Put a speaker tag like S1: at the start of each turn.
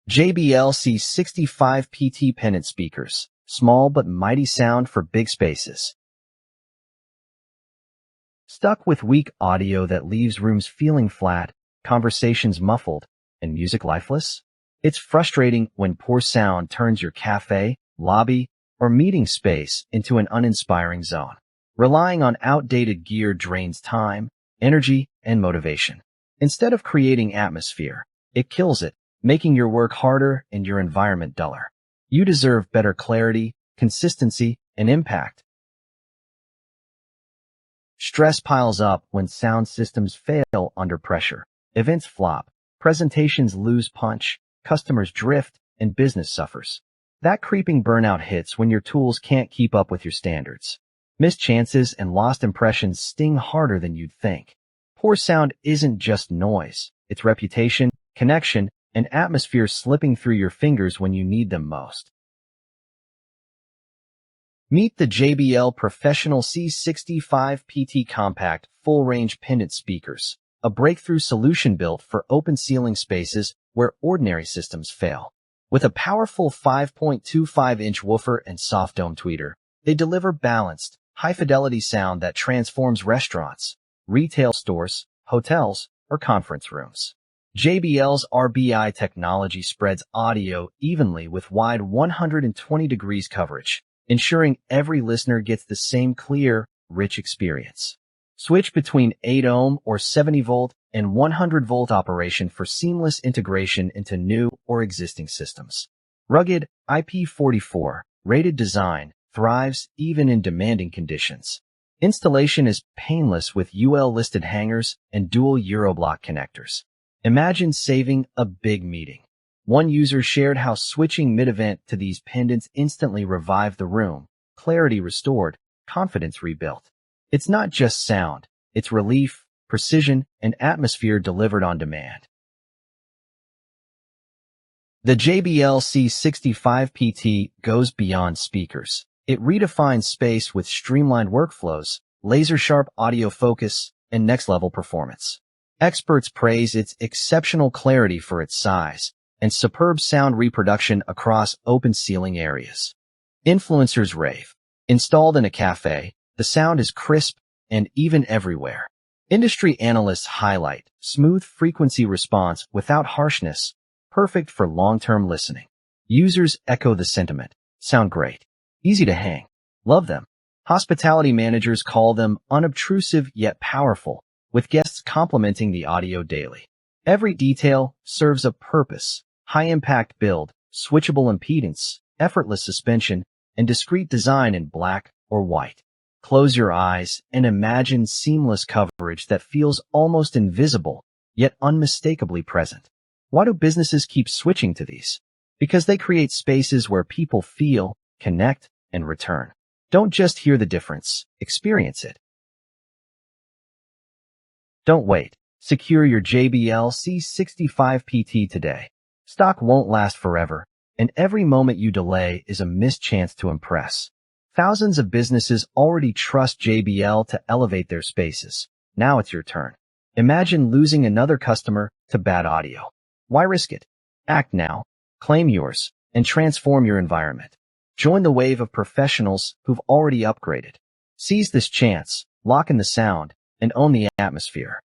S1: JBL C65P Pendant speakers. Small but mighty sound for big spaces. Stuck with weak audio that leaves rooms feeling flat, conversations muffled, and music lifeless? It's frustrating when poor sound turns your cafe, lobby, or meeting space into an uninspiring zone. Relying on outdated gear drains time, energy, and motivation. Instead of creating atmosphere, it kills it, making your work harder and your environment duller. You deserve better clarity, consistency, and impact. Stress piles up when sound systems fail under pressure. Events flop, presentations lose punch, customers drift, and business suffers. That creeping burnout hits when your tools can't keep up with your standards. Missed chances and lost impressions sting harder than you'd think. Poor sound isn't just noise. It's reputation, connection, and atmosphere slipping through your fingers when you need them most. Meet the JBL Professional C65P Compact Full-Range Pendant Speakers, a breakthrough solution built for open ceiling spaces where ordinary systems fail. With a powerful 5.25-inch woofer and soft dome tweeter, they deliver balanced, high-fidelity sound that transforms restaurants, retail stores, hotels, or conference rooms. JBL's RBI technology spreads audio evenly with wide 120 degrees coverage, ensuring every listener gets the same clear, rich experience. Switch between 8-ohm or 70-volt and 100-volt operation for seamless integration into new or existing systems. Rugged, IP44, rated design thrives even in demanding conditions. Installation is painless with UL-listed hangers and dual Euroblock connectors. Imagine saving a big meeting. One user shared how switching mid-event to these pendants instantly revived the room, clarity restored, confidence rebuilt. It's not just sound, it's relief, precision, and atmosphere delivered on demand. The JBL C65P goes beyond speakers. It redefines space with streamlined workflows, laser-sharp audio focus, and next-level performance. Experts praise its exceptional clarity for its size and superb sound reproduction across open ceiling areas. Influencers rave. Installed in a cafe, the sound is crisp and even everywhere. Industry analysts highlight smooth frequency response without harshness, perfect for long-term listening. Users echo the sentiment. Sound great. Easy to hang. Love them. Hospitality managers call them unobtrusive yet powerful, with guests complimenting the audio daily. Every detail serves a purpose. High-impact build, switchable impedance, effortless suspension, and discreet design in black or white. Close your eyes and imagine seamless coverage that feels almost invisible, yet unmistakably present. Why do businesses keep switching to these? Because they create spaces where people feel, connect, and return. Don't just hear the difference, experience it. Don't wait. Secure your JBL C65P today. Stock won't last forever, and every moment you delay is a missed chance to impress. Thousands of businesses already trust JBL to elevate their spaces. Now it's your turn. Imagine losing another customer to bad audio. Why risk it? Act now, claim yours, and transform your environment. Join the wave of professionals who've already upgraded. Seize this chance, lock in the sound, and own the atmosphere.